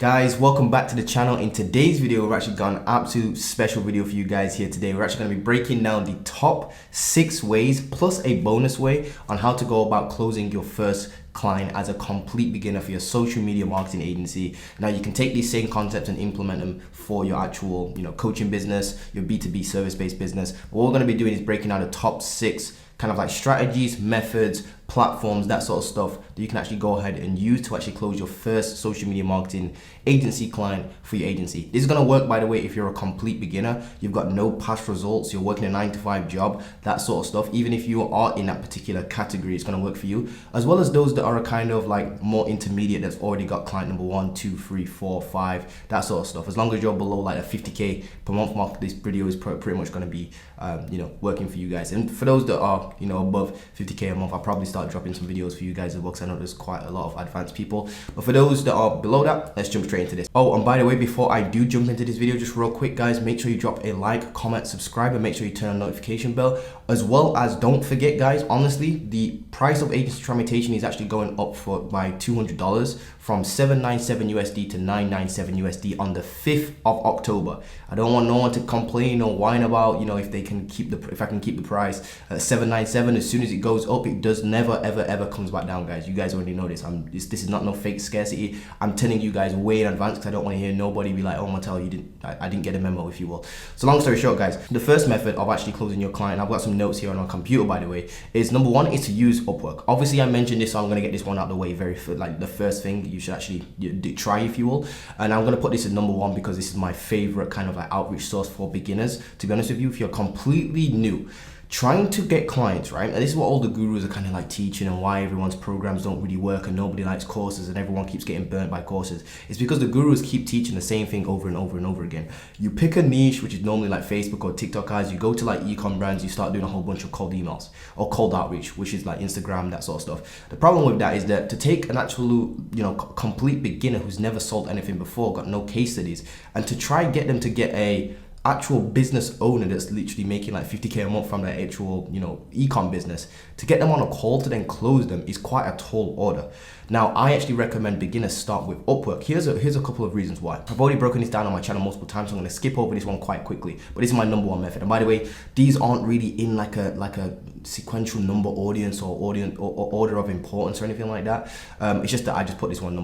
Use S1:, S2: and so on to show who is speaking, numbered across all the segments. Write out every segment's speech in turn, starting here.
S1: Guys, welcome back to the channel. In today's video, we've actually got an absolute special video for you guys here today. We're actually going to be breaking down the top 6 ways plus a bonus way on how to go about closing your first client as a complete beginner for your social media marketing agency. Now you can take these same concepts and implement them for your actual, coaching business, your B2B service-based business. What we're going to be doing is breaking down the top 6 kind of like strategies, methods, platforms, that sort of stuff that you can actually go ahead and use to actually close your first social media marketing agency client for your agency. This is going to work, by the way, if you're a complete beginner, you've got no past results, you're working a 9-to-5 job, that sort of stuff. Even if you are in that particular category, it's going to work for you, as well as those that are a kind of like more intermediate that's already got client number 1, 2, 3, 4, 5, that sort of stuff. As long as you're below like a 50k per month mark, this video is pretty much going to be working for you guys. And for those that are above 50k a month, I'll probably start dropping some videos for you guys as well, because I know there's quite a lot of advanced people. But for those that are below that, let's jump straight into this. Oh, and by the way, before I do jump into this video, just real quick guys, make sure you drop a like, comment, subscribe, and make sure you turn on the notification bell, as well as don't forget guys, honestly, the price of agency tramitation is actually going up by $200 from $797 USD to $997 USD on the 5th of October. I don't want no one to complain or whine about, if I can keep the price at $797. As soon as it goes up, it does never ever comes back down, guys. You guys already know this. This is not no fake scarcity. I'm telling you guys way in advance, because I don't want to hear nobody be like, oh Mattel, I didn't get a memo, if you will. So long story short guys, the first method of actually closing your client, I've got some notes here on my computer by the way, is number 1 is to use Upwork. Obviously I mentioned this, so I'm going to get this one out of the way the first thing you should actually try, if you will. And I'm going to put this as number 1 because this is my favorite kind of like outreach source for beginners. To be honest with you, if you're completely new trying to get clients, right? And this is what all the gurus are kind of like teaching, and why everyone's programs don't really work and nobody likes courses and everyone keeps getting burnt by courses. It's because the gurus keep teaching the same thing over and over and over again. You pick a niche, which is normally like Facebook or TikTok ads, you go to like e-com brands, you start doing a whole bunch of cold emails or cold outreach, which is like Instagram, that sort of stuff. The problem with that is that to take an actual, complete beginner who's never sold anything before, got no case studies, and to try and get them to get a actual business owner that's literally making like 50k a month from their actual e-com business, to get them on a call to then close them is quite a tall order. Now I actually recommend beginners start with Upwork. Here's a couple of reasons why. I've already broken this down on my channel multiple times, so I'm going to skip over this one quite quickly, but this is my number 1 method. And by the way, these aren't really in like a sequential number audience or order of importance or anything like that. It's just that I just put this one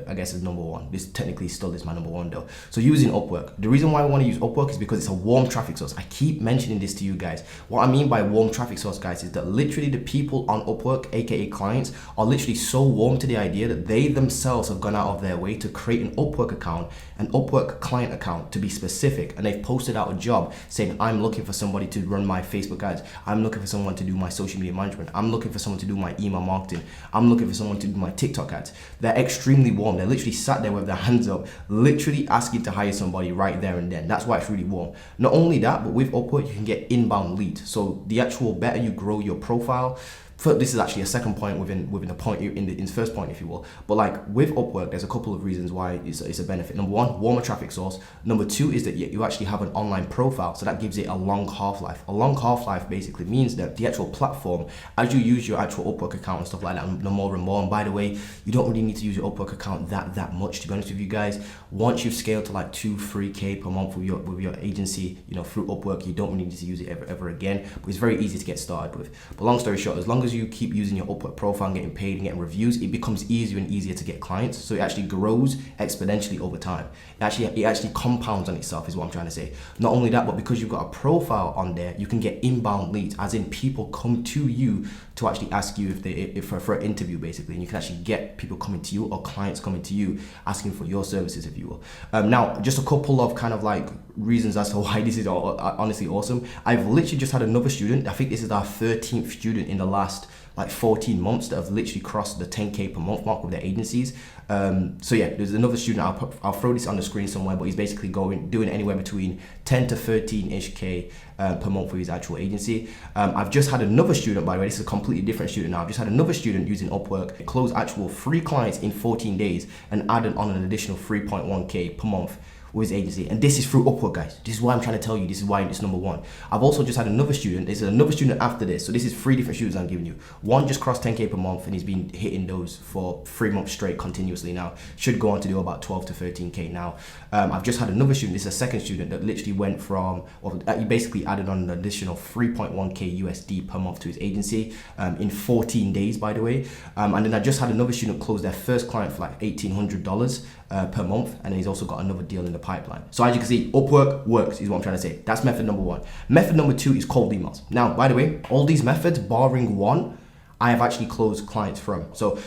S1: I guess as number 1. This technically still is my number 1 though. So using Upwork, the reason why I want to use Upwork is because it's a warm traffic source. I keep mentioning this to you guys. What I mean by warm traffic source, guys, is that literally the people on Upwork, aka clients, are literally so warm to the idea that they themselves have gone out of their way to create an Upwork account, an Upwork client account to be specific, and they've posted out a job saying, I'm looking for somebody to run my Facebook ads, I'm looking for someone to do my social media management, I'm looking for someone to do my email marketing, I'm looking for someone to do my TikTok ads. They're extremely warm. They're literally sat there with their hands up, literally asking to hire somebody right there and then. That's why it's really warm. Not only that, but with Upwork you can get inbound leads. So the actual better you grow your profile, this is actually a second point within the point in the first point, if you will. But like with Upwork, there's a couple of reasons why it's a benefit. Number 1, warmer traffic source. Number 2 is that you actually have an online profile, so that gives it a long half-life. A long half-life basically means that the actual platform, as you use your actual Upwork account and stuff like that, no more and more. And by the way, you don't really need to use your Upwork account that much, to be honest with you guys. Once you've scaled to like 2-3k per month with your agency, through Upwork, you don't really need to use it ever again. But it's very easy to get started with. But long story short, as long as you keep using your Upwork profile and getting paid and getting reviews, it becomes easier and easier to get clients. So it actually grows exponentially over time. It actually compounds on itself, is what I'm trying to say. Not only that, but because you've got a profile on there, you can get inbound leads, as in people come to you to actually ask you for an interview basically, and you can actually get people coming to you or clients coming to you asking for your services, if you will. Now just a couple of kind of like reasons as to why this is honestly awesome. I've literally just had another student, I think this is our 13th student in the last like 14 months that have literally crossed the 10k per month mark with their agencies. So yeah, there's another student, I'll throw this on the screen somewhere, but he's basically doing anywhere between 10 to 13-ish K per month for his actual agency. I've just had another student, by the way, this is a completely different student now. I've just had another student using Upwork close actual 3 clients in 14 days and added on an additional 3.1k per month with his agency. And this is through Upwork, guys. This is why I'm trying to tell you, this is why it's number one. I've also just had another student. There's another student after this. So this is 3 different students I'm giving you. One just crossed 10K per month and he's been hitting those for 3 months straight continuously now. Should go on to do about 12 to 13K now. I've just had another student, this is a second student that literally went from, well, he basically added on an additional 3.1K USD per month to his agency in 14 days, by the way. And then I just had another student close their first client for like $1,800 per month, and then he's also got another deal in the pipeline. So as you can see, Upwork works is what I'm trying to say. That's method number one. Method number two is cold emails. Now, by the way, all these methods, barring one, I have actually closed clients from. So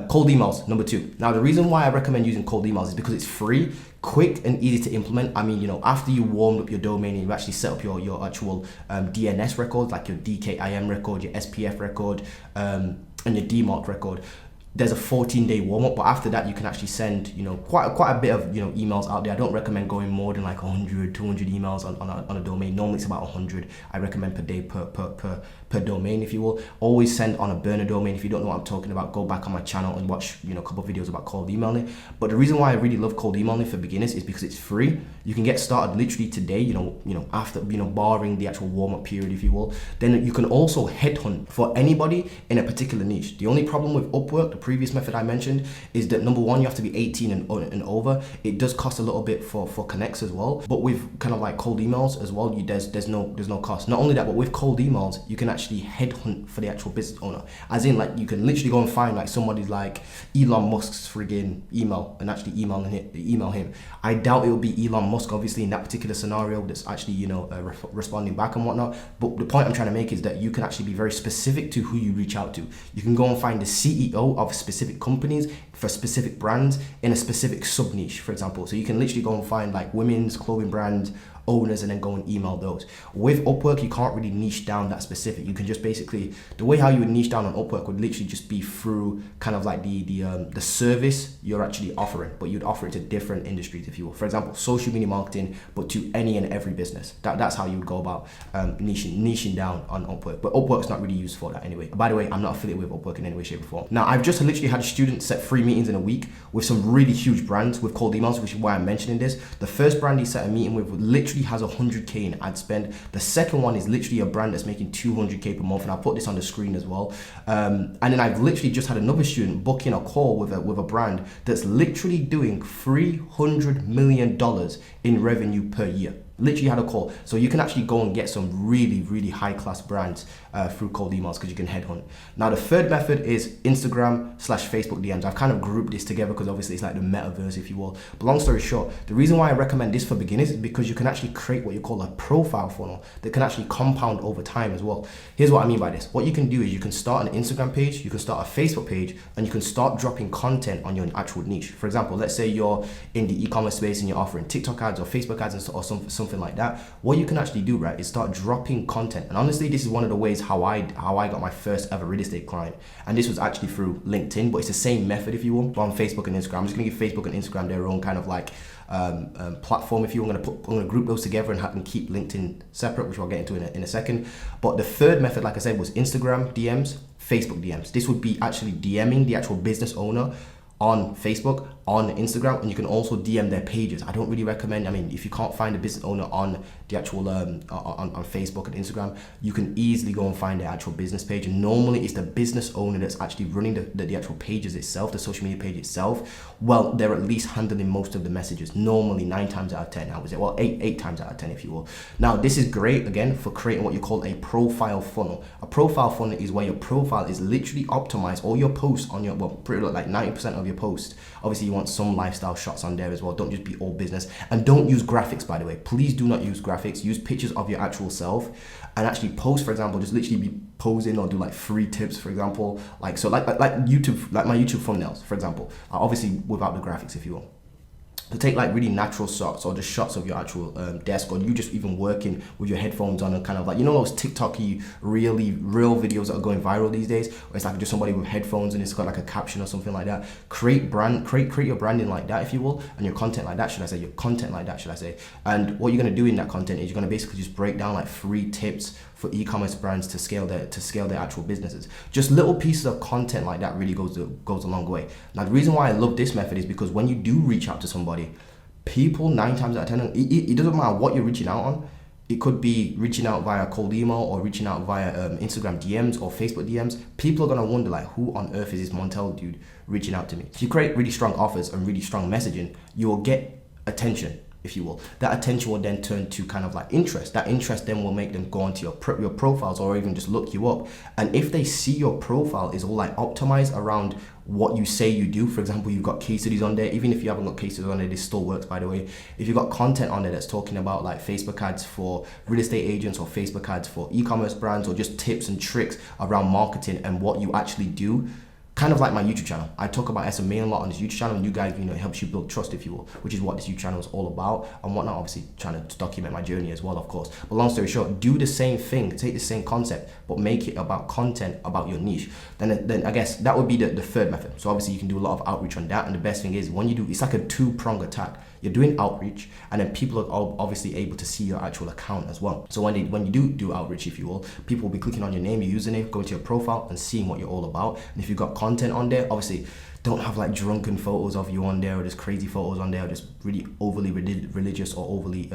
S1: cold emails, number two. Now, the reason why I recommend using cold emails is because it's free, quick and easy to implement. I mean, after you warmed up your domain and you actually set up your actual DNS records, like your DKIM record, your SPF record, and your DMARC record, there's a 14-day warm-up, but after that you can actually send quite a bit of emails out there. I don't recommend going more than like 100 200 emails on a domain. Normally it's about 100 I recommend per day per domain, if you will. Always send on a burner domain. If you don't know what I'm talking about, go back on my channel and watch a couple of videos about cold emailing. But the reason why I really love cold emailing for beginners is because it's free. You can get started literally today, after barring the actual warm-up period, if you will. Then you can also headhunt for anybody in a particular niche. The only problem with Upwork, the previous method I mentioned, is that number one, you have to be 18 and over. It does cost a little bit for connects as well. But with kind of like cold emails as well, there's no cost. Not only that, but with cold emails, you can actually headhunt for the actual business owner. As in, like, you can literally go and find like somebody like Elon Musk's friggin' email and actually email him. I doubt it will be Elon Musk, obviously, in that particular scenario that's actually responding back and whatnot. But the point I'm trying to make is that you can actually be very specific to who you reach out to. You can go and find the CEO of specific companies for specific brands in a specific sub niche, for example. So you can literally go and find like women's clothing brands owners and then go and email those. With Upwork, you can't really niche down that specific. You can just basically, the way how you would niche down on Upwork would literally just be through kind of like the service you're actually offering, but you'd offer it to different industries, if you will. For example, social media marketing, but to any and every business. That's how you would go about niching down on Upwork. But Upwork's not really used for that anyway. By the way, I'm not affiliated with Upwork in any way, shape, or form. Now, I've just literally had a student set 3 meetings in a week with some really huge brands with cold emails, which is why I'm mentioning this. The first brand he set a meeting with literally has 100K in ad spend. The second one is literally a brand that's making 200K per month, and I'll put this on the screen as well. And then I've literally just had another student book in a call with a brand that's literally doing $300 million in revenue per year. Literally had a call. So you can actually go and get some really, really high class brands through cold emails because you can headhunt. Now, the third method is Instagram/Facebook DMs. I've kind of grouped this together because obviously it's like the metaverse, if you will. But long story short, the reason why I recommend this for beginners is because you can actually create what you call a profile funnel that can actually compound over time as well. Here's what I mean by this. What you can do is you can start an Instagram page, you can start a Facebook page, and you can start dropping content on your actual niche. For example, let's say you're in the e-commerce space and you're offering TikTok ads or Facebook ads or something like that. What you can actually do, right, is start dropping content. And honestly, this is one of the ways how I got my first ever real estate client. And this was actually through LinkedIn, but it's the same method, if you will, but on Facebook and Instagram. I'm just gonna give Facebook and Instagram their own kind of like platform, if you want. I'm gonna group those together and keep LinkedIn separate, which I'll get into in a second. But the third method, like I said, was Instagram DMs, Facebook DMs. This would be actually DMing the actual business owner on Facebook, on Instagram, and you can also DM their pages. I don't really recommend, I mean, if you can't find a business owner on the actual on Facebook and Instagram, you can easily go and find their actual business page. And normally it's the business owner that's actually running the actual pages itself, the social media page itself. Well, they're at least handling most of the messages, normally 9 times out of 10. I would say, well, 8 times out of 10, if you will. Now, this is great, again, for creating what you call a profile funnel. A profile funnel is where your profile is literally optimized. All your posts on your, well, pretty like 90% of your posts, obviously you want some lifestyle shots on there as well. Don't just be all business, and don't use graphics, by the way. Please do not use graphics. Use pictures of your actual self and actually post. For example, just literally be posing or do like 3 tips, for example, like YouTube, like my YouTube thumbnails, for example, obviously without the graphics, if you will. To take like really natural shots or just shots of your actual desk, or you just even working with your headphones on and kind of like, you know, those TikTok-y real videos that are going viral these days, where it's like just somebody with headphones and it's got like a caption or something like that. Create your branding like that, if you will, and your content like that, your content like that, should I say. And what you're going to do in that content is you're going to basically just break down like 3 tips for e-commerce brands to scale their actual businesses. Just little pieces of content like that really goes a long way. Now, the reason why I love this method is because when you do reach out to somebody, people 9 times out of 10, it doesn't matter what you're reaching out on. It could be reaching out via cold email or reaching out via Instagram DMs or Facebook DMs. People are gonna wonder like, who on earth is this Montel dude reaching out to me? If you create really strong offers and really strong messaging, you will get attention, if you will. That attention will then turn to kind of like interest. That interest then will make them go onto your profiles or even just look you up. And if they see your profile is all like optimized around what you say you do, for example, you've got case studies on there. Even if you haven't got case studies on there, this still works, by the way. If you've got content on there that's talking about like Facebook ads for real estate agents or Facebook ads for e-commerce brands or just tips and tricks around marketing and what you actually do, kind of like my YouTube channel. I talk about SMMA a lot on this YouTube channel, and you guys, it helps you build trust, if you will, which is what this YouTube channel is all about and whatnot. Obviously, trying to document my journey as well, of course. But long story short, do the same thing, take the same concept, but make it about content, about your niche. Then I guess that would be the third method. So obviously, you can do a lot of outreach on that. And the best thing is when you do, it's like a two-pronged attack. You're doing outreach, and then people are obviously able to see your actual account as well. So when you do outreach, if you will, people will be clicking on your name, your username, going to your profile and seeing what you're all about. And if you've got content on there, obviously don't have like drunken photos of you on there or just crazy photos on there or just really overly religious or overly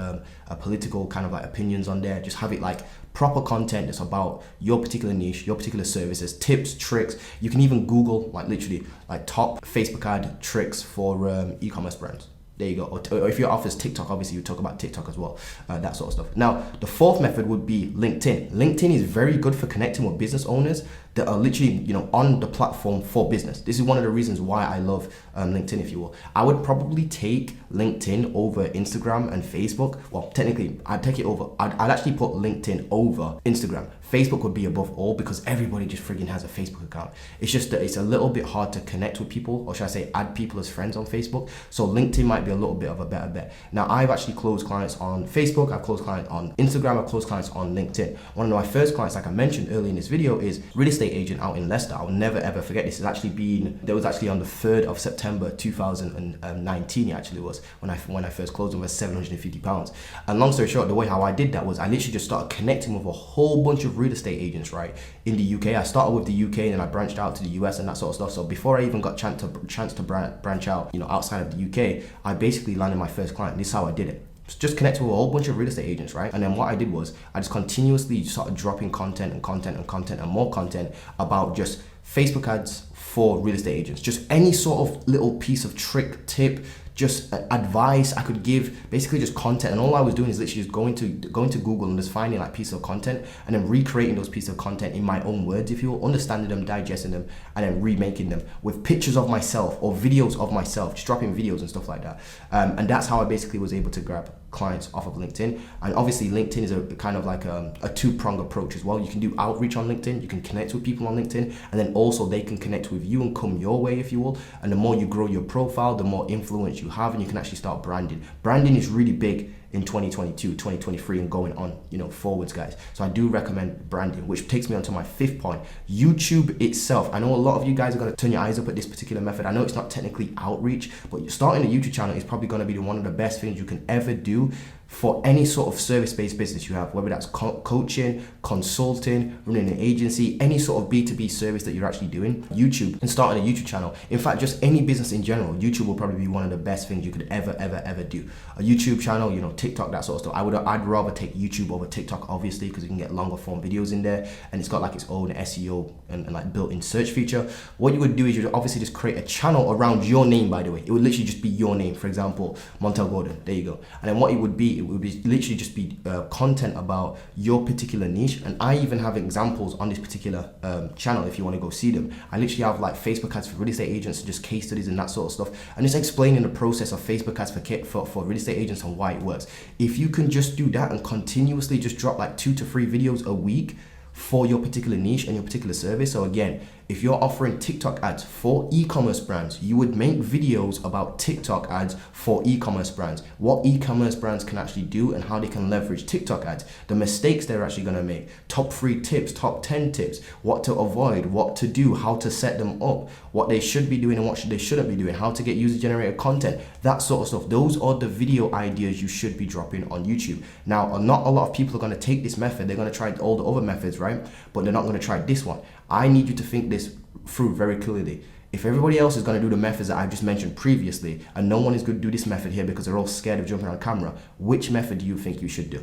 S1: political kind of like opinions on there. Just have it like proper content that's about your particular niche, your particular services, tips, tricks. You can even Google like literally like top Facebook ad tricks for e-commerce brands. There you go. Or if your offers TikTok, obviously you talk about TikTok as well, that sort of stuff. Now, the fourth method would be LinkedIn. LinkedIn is very good for connecting with business owners that are literally, on the platform for business. This is one of the reasons why I love LinkedIn, if you will. I would probably take LinkedIn over Instagram and Facebook. Well, technically, I'd take it over. I'd actually put LinkedIn over Instagram. Facebook would be above all because everybody just friggin' has a Facebook account. It's just that it's a little bit hard to connect with people, or should I say add people as friends on Facebook. So LinkedIn might be a little bit of a better bet. Now, I've actually closed clients on Facebook, I've closed clients on Instagram, I've closed clients on LinkedIn. One of my first clients, like I mentioned earlier in this video, is real estate agent out in Leicester. I'll never ever forget this. There was actually on the 3rd of September 2019, it actually was, when I first closed them, was £750. And long story short, the way how I did that was I literally just started connecting with a whole bunch of real estate agents, right, in the UK. I started with the UK and then I branched out to the US and that sort of stuff. So before I even got chance to branch out, outside of the UK, I basically landed my first client. This is how I did it. Just connected with a whole bunch of real estate agents, right? And then what I did was I just continuously started dropping content and more content about just Facebook ads for real estate agents. Just any sort of little piece of trick, tip, just advice I could give, basically just content. And all I was doing is literally just going to Google and just finding like pieces of content and then recreating those pieces of content in my own words, if you will, understanding them, digesting them, and then remaking them with pictures of myself or videos of myself, just dropping videos and stuff like that. And that's how I basically was able to grab clients off of LinkedIn. And obviously LinkedIn is a kind of like a two-pronged approach as well. You can do outreach on LinkedIn, you can connect with people on LinkedIn, and then also they can connect with you and come your way, if you will. And the more you grow your profile, the more influence you have, and you can actually start branding. Branding is really big in 2022, 2023 and going on, forwards, guys. So I do recommend branding, which takes me on to my fifth point. YouTube itself. I know a lot of you guys are gonna turn your eyes up at this particular method. I know it's not technically outreach, but starting a YouTube channel is probably gonna be one of the best things you can ever do for any sort of service-based business you have, whether that's coaching, consulting, running an agency, any sort of B2B service that you're actually doing. YouTube and starting a YouTube channel. In fact, just any business in general, YouTube will probably be one of the best things you could ever do. A YouTube channel, TikTok, that sort of stuff. I'd rather take YouTube over TikTok, obviously, because you can get longer form videos in there, and it's got like its own SEO and like built-in search feature. What you would do is you would obviously just create a channel around your name, by the way. It would literally just be your name. For example, Montel Gordon, there you go. And then what it would be literally just be content about your particular niche. And I even have examples on this particular channel if you want to go see them. I literally have like Facebook ads for real estate agents, just case studies and that sort of stuff, and just explaining the process of Facebook ads for real estate agents and why it works. If you can just do that and continuously just drop like 2 to 3 videos a week for your particular niche and your particular service. So again, if you're offering TikTok ads for e-commerce brands, you would make videos about TikTok ads for e-commerce brands, what e-commerce brands can actually do and how they can leverage TikTok ads, the mistakes they're actually going to make, top 3 tips, top 10 tips, what to avoid, what to do, how to set them up, what they should be doing and what they shouldn't be doing, how to get user-generated content, that sort of stuff. Those are the video ideas you should be dropping on YouTube. Now, not a lot of people are going to take this method. They're going to try all the other methods, right? But they're not going to try this one. I need you to think this through very clearly. If everybody else is going to do the methods that I've just mentioned previously, and no one is going to do this method here because they're all scared of jumping on camera, which method do you think you should do?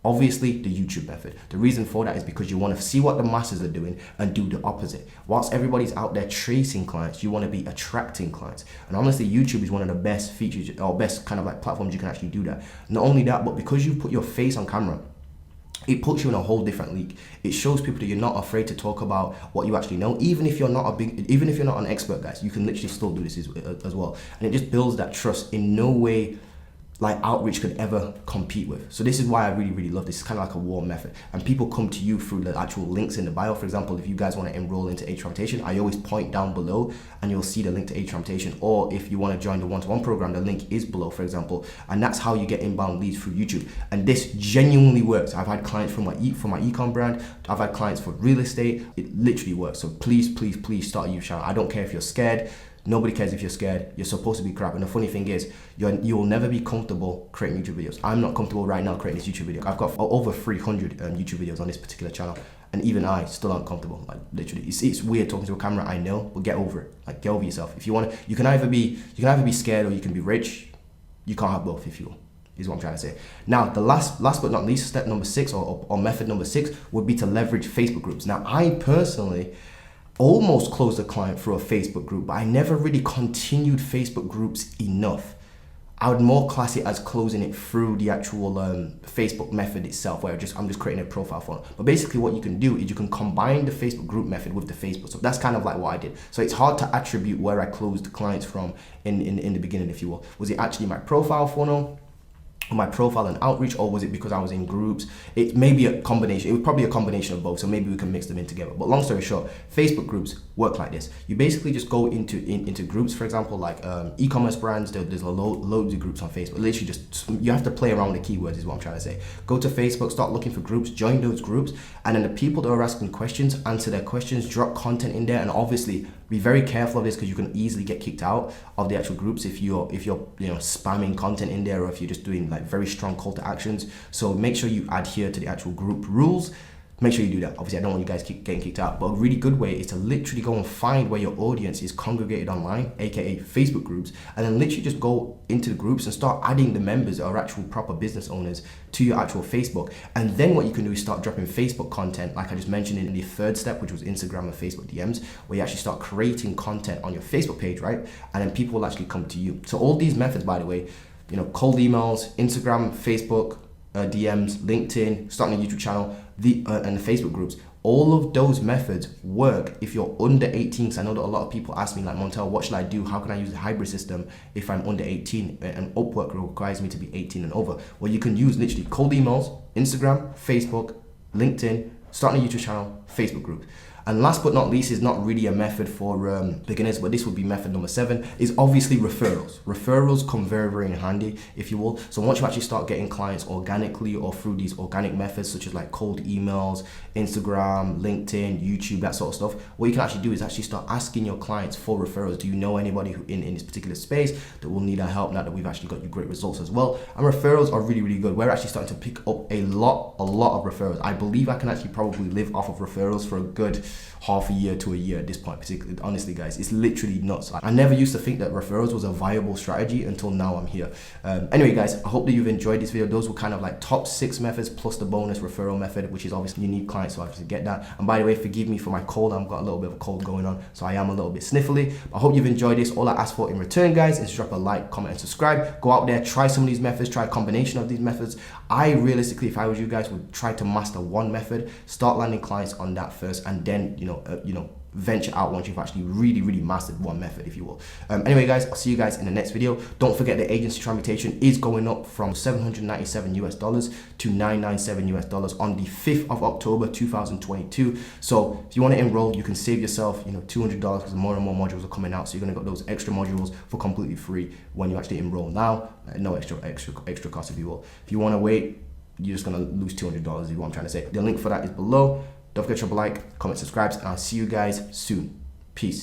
S1: Obviously, the YouTube method. The reason for that is because you want to see what the masses are doing and do the opposite. Whilst everybody's out there chasing clients, you want to be attracting clients. And honestly, YouTube is one of the best features or best kind of like platforms you can actually do that. Not only that, but because you put your face on camera, it puts you in a whole different league. It shows people that you're not afraid to talk about what you actually know. Even if you're not an expert, guys, you can literally still do this as well. And it just builds that trust in no way like outreach could ever compete with. So this is why I really love this. It's kind of like a warm method, and people come to you through the actual links in the bio. For example, if you guys want to enroll into H-Rotation, I always point down below and you'll see the link to H-Rotation. Or if you want to join the one-to-one program, the link is below, for example. And that's how you get inbound leads through YouTube. And this genuinely works. I've had clients from my ecom brand. I've had clients for real estate. It literally works. So please start a YouTube channel. I don't care if you're scared. Nobody cares if you're scared. You're supposed to be crap. And the funny thing is, you'll never be comfortable creating YouTube videos. I'm not comfortable right now creating this YouTube video. I've got over 300 YouTube videos on this particular channel, and even I still aren't comfortable. Like literally, it's weird talking to a camera. I know, but get over it. Like get over yourself. If you want to, you can either be scared or you can be rich. You can't have both, if you will. Is what I'm trying to say. Now, the last but not least, step number 6 or method number 6 would be to leverage Facebook groups. Now, I personally almost closed a client through a Facebook group, but I never really continued Facebook groups enough. I would more class it as closing it through the actual Facebook method itself, where I'm just creating a profile for it. But basically what you can do is you can combine the Facebook group method with the Facebook. So that's kind of like what I did. So it's hard to attribute where I closed the clients from in the beginning, if you will. Was it actually my profile funnel, my profile and outreach, or was it because I was in groups? It may be a combination. It was probably a combination of both, so maybe we can mix them in together. But long story short, Facebook groups work like this. You basically just go into groups. For example, like e-commerce brands, there's loads of groups on Facebook. Literally just, you have to play around with the keywords is what I'm trying to say. Go to Facebook, start looking for groups, join those groups, and then the people that are asking questions, answer their questions, drop content in there. And obviously be very careful of this, because you can easily get kicked out of the actual groups if you're spamming content in there, or if you're just doing like very strong call to actions. So make sure you adhere to the actual group rules. Make sure you do that. Obviously, I don't want you guys getting kicked out, but a really good way is to literally go and find where your audience is congregated online, aka Facebook groups, and then literally just go into the groups and start adding the members that are actual proper business owners to your actual Facebook. And then what you can do is start dropping Facebook content, like I just mentioned in the third step, which was Instagram and Facebook DMs, where you actually start creating content on your Facebook page, right? And then people will actually come to you. So all these methods, by the way, cold emails, Instagram, Facebook, DMs, LinkedIn, starting a YouTube channel, and the Facebook groups. All of those methods work if you're under 18. So I know that a lot of people ask me, like, Montel, what should I do? How can I use the hybrid system if I'm under 18 and Upwork requires me to be 18 and over? Well, you can use literally cold emails, Instagram, Facebook, LinkedIn, starting a YouTube channel, Facebook group. And last but not least, is not really a method for beginners, but this would be method number 7, is obviously referrals. Referrals come very handy, if you will. So once you actually start getting clients organically or through these organic methods, such as like cold emails, Instagram, LinkedIn, YouTube, that sort of stuff, what you can actually do is actually start asking your clients for referrals. Do you know anybody who in this particular space that will need our help, now that we've actually got you great results as well? And referrals are really good. We're actually starting to pick up a lot of referrals. I believe I can actually probably live off of referrals for a good half a year to a year at this point. Particularly, honestly, guys, it's literally nuts. I never used to think that referrals was a viable strategy until now I'm here. Anyway, guys, I hope that you've enjoyed this video. Those were kind of like top 6 methods plus the bonus referral method, which is obviously you need clients, so I have to get that. And by the way, forgive me for my cold. I've got a little bit of a cold going on, so I am a little bit sniffly. I hope you've enjoyed this. All I ask for in return, guys, is to drop a like, comment, and subscribe. Go out there, try some of these methods, try a combination of these methods. I realistically, if I was you guys, would try to master one method, start landing clients on that first, and then venture out once you've actually really mastered one method, if you will. Anyway, guys, I'll see you guys in the next video. Don't forget the agency transmutation is going up from $797 to $997 on the 5th of October 2022. So if you want to enroll, you can save yourself $200, because more and more modules are coming out, so you're going to get those extra modules for completely free when you actually enroll now. No extra cost, if you will. If you want to wait, you're just going to lose $200 is what I'm trying to say. The link for that is below. Don't forget to drop a like, comment, subscribe, and I'll see you guys soon. Peace.